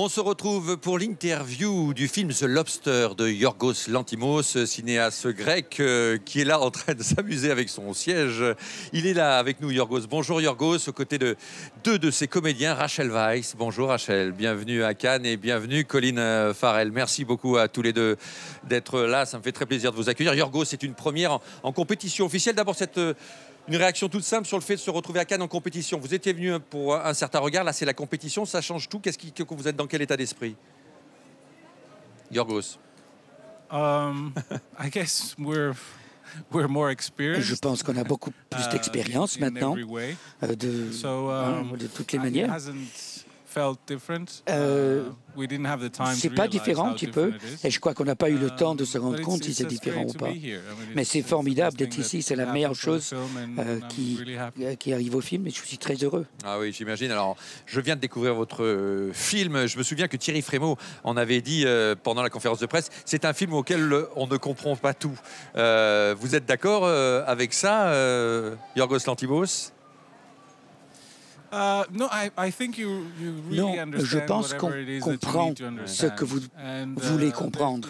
On se retrouve pour l'interview du film The Lobster de Yorgos Lanthimos, cinéaste grec qui est là en train de s'amuser avec son siège. Il est là avec nous, Yorgos. Bonjour Yorgos, aux côtés de deux de ses comédiens, Rachel Weisz. Bonjour Rachel, bienvenue à Cannes et bienvenue Colin Farrell. Merci beaucoup à tous les deux d'être là, ça me fait très plaisir de vous accueillir. Yorgos, c'est une première en compétition officielle. D'abord, une réaction toute simple sur le fait de se retrouver à Cannes en compétition. Vous étiez venu pour un certain regard, là c'est la compétition, ça change tout. Que vous êtes dans quel état d'esprit, Yorgos? I guess we're more experienced. Je pense qu'on a beaucoup plus d'expérience maintenant, de toutes les manières. C'est pas différent un petit peu, et je crois qu'on n'a pas eu le temps de se rendre compte si c'est différent ou pas. Mais c'est formidable d'être ici, c'est la meilleure chose qui arrive au film, et je suis très heureux. Ah oui, j'imagine. Alors, je viens de découvrir votre film. Je me souviens que Thierry Frémaux en avait dit pendant la conférence de presse, c'est un film auquel on ne comprend pas tout. Vous êtes d'accord avec ça, Yorgos Lanthimos? Non, je pense qu'on comprend ce que vous voulez comprendre.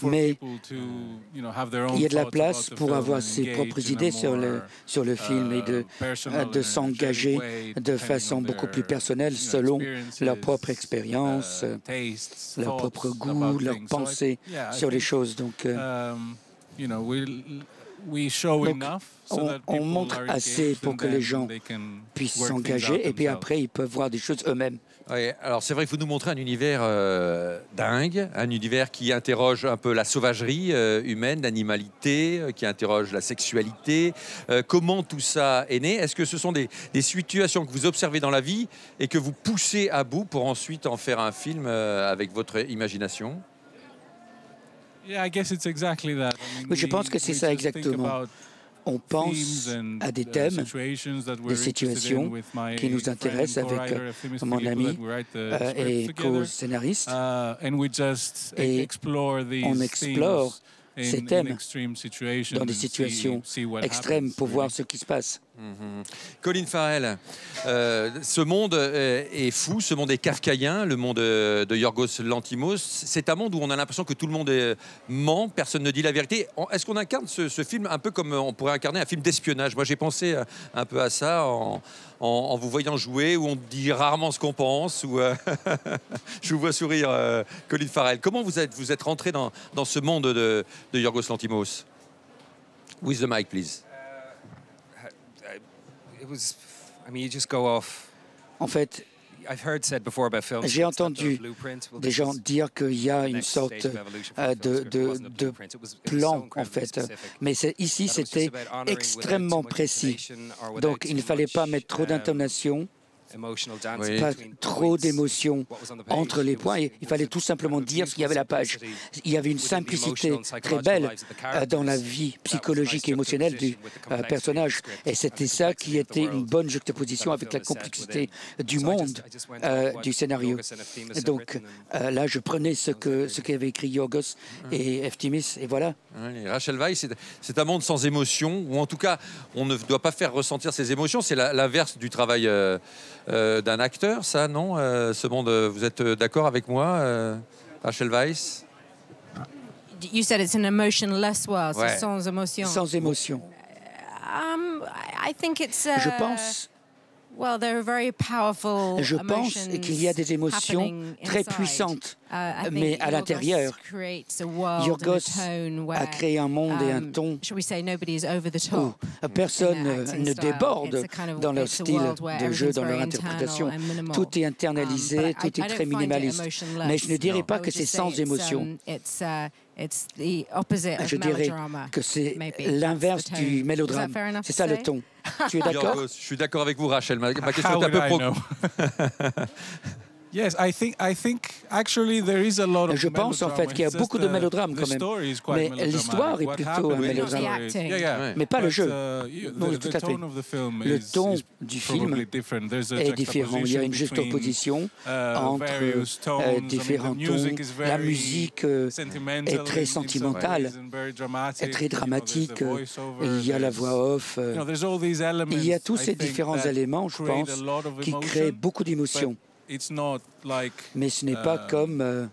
Mais il y a de la place pour avoir ses propres idées sur le film et de s'engager de façon beaucoup plus personnelle selon leur propre expérience, leur propre goût, leur pensée sur les choses. Donc, on montre assez pour que les gens puissent s'engager et puis après ils peuvent voir des choses eux-mêmes. Oui, alors c'est vrai que vous nous montrez un univers dingue, un univers qui interroge un peu la sauvagerie humaine, l'animalité, qui interroge la sexualité. Comment tout ça est né? Est-ce que ce sont des situations que vous observez dans la vie et que vous poussez à bout pour ensuite en faire un film avec votre imagination? Oui, je pense que c'est ça exactement. On pense à des thèmes, des situations qui nous intéressent avec mon ami et co-scénariste. Et on explore ces thèmes dans des situations extrêmes pour voir ce qui se passe. Colin Farrell, ce monde est fou, ce monde est kafkaïen, le monde de Yorgos Lanthimos. C'est un monde où on a l'impression que tout le monde ment, personne ne dit la vérité. Est-ce qu'on incarne ce film un peu comme on pourrait incarner un film d'espionnage? Moi, j'ai pensé un peu à ça en vous voyant jouer, où on dit rarement ce qu'on pense. Je vous vois sourire, Colin Farrell. Comment vous êtes rentré dans ce monde de Yorgos Lanthimos? With the mic, please. En fait, j'ai entendu des gens dire qu'il y a une sorte de plan, en fait. Mais ici, c'était extrêmement précis. Donc, il ne fallait pas mettre trop d'intonation, pas trop d'émotions entre les points. Il fallait tout simplement dire ce qu'il y avait à la page. Il y avait une simplicité très belle dans la vie psychologique et émotionnelle du personnage. Et c'était ça qui était une bonne juxtaposition avec la complexité du monde du scénario. Et donc là, je prenais ce qu'avait écrit Yorgos et Eftimis, et voilà. Rachel Weisz, c'est un monde sans émotion, ou en tout cas, on ne doit pas faire ressentir ses émotions. C'est l'inverse du travail d'un acteur, ça, non? Ce monde, vous êtes d'accord avec moi, Rachel Weisz? You said it's an emotionless world, ouais. Sans émotion. Sans émotion. I think it's, je pense qu'il y a des émotions très puissantes, mais à l'intérieur, Yorgos a créé un monde et un ton où personne ne déborde dans leur style de jeu, dans leur interprétation. Tout est internalisé, tout est très minimaliste. Mais je ne dirais pas que c'est sans émotion. Je dirais que c'est l'inverse du mélodrame. C'est ça le ton. Tu es d'accord? Je suis d'accord avec vous, Rachel. Ma question est un peu Je pense en fait qu'il y a beaucoup de mélodrames quand même, mais l'histoire est plutôt un mélodrame, mais pas le jeu. Non, tout à fait. Le ton du film est différent. Il y a une juste opposition entre différents tons. La musique est très sentimentale, est très dramatique. Il y a la voix off. Il y a tous ces différents éléments, je pense, qui créent beaucoup d'émotions. Mais ce n'est pas comme...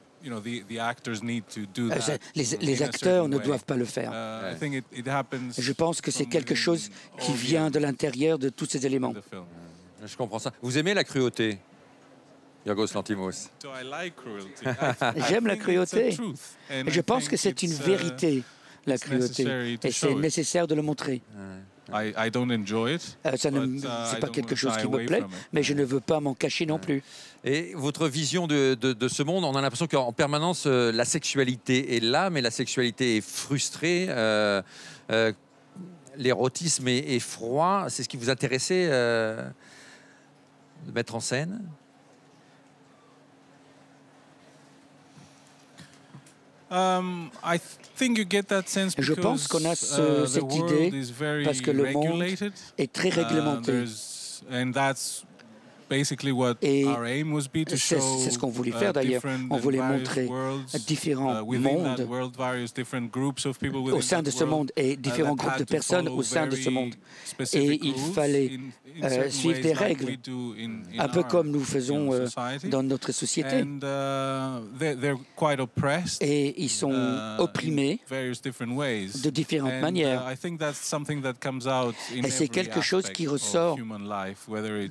les acteurs ne doivent pas le faire. Je pense que c'est quelque chose qui vient de l'intérieur de tous ces éléments. Je comprends ça. Vous aimez la cruauté, Yorgos Lanthimos? J'aime la cruauté. Je pense que c'est une vérité, la cruauté, et c'est nécessaire de le montrer. Ce n'est pas quelque chose qui me plaît, mais je ne veux pas m'en cacher non plus. Et votre vision de ce monde, on a l'impression qu'en permanence, la sexualité est là, mais la sexualité est frustrée. L'érotisme est froid. C'est ce qui vous intéressait de mettre en scène? Je pense qu'on a cette idée parce que le monde est très réglementé. Et c'est ce qu'on voulait faire d'ailleurs. On voulait montrer différents mondes au sein de ce monde et différents groupes de personnes au sein de ce monde. Et il fallait suivre des règles, un peu comme nous faisons dans notre société. Et ils sont opprimés de différentes manières. Et c'est quelque chose qui ressort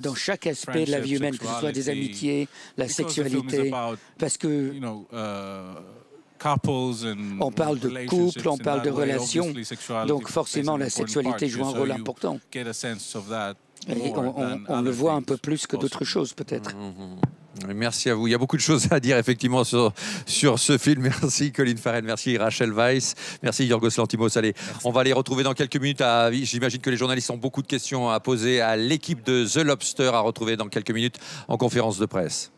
dans chaque aspect de la vie humaine, que ce soit des amitiés, la sexualité, parce que on parle de couple, on parle de relations, donc forcément la sexualité joue un rôle important. Et on le voit un peu plus que d'autres choses, peut-être. Merci à vous. Il y a beaucoup de choses à dire effectivement sur ce film. Merci Colin Farrell, merci Rachel Weisz, merci Yorgos Lanthimos. Allez, on va les retrouver dans quelques minutes. J'imagine que les journalistes ont beaucoup de questions à poser à l'équipe de The Lobster, à retrouver dans quelques minutes en conférence de presse.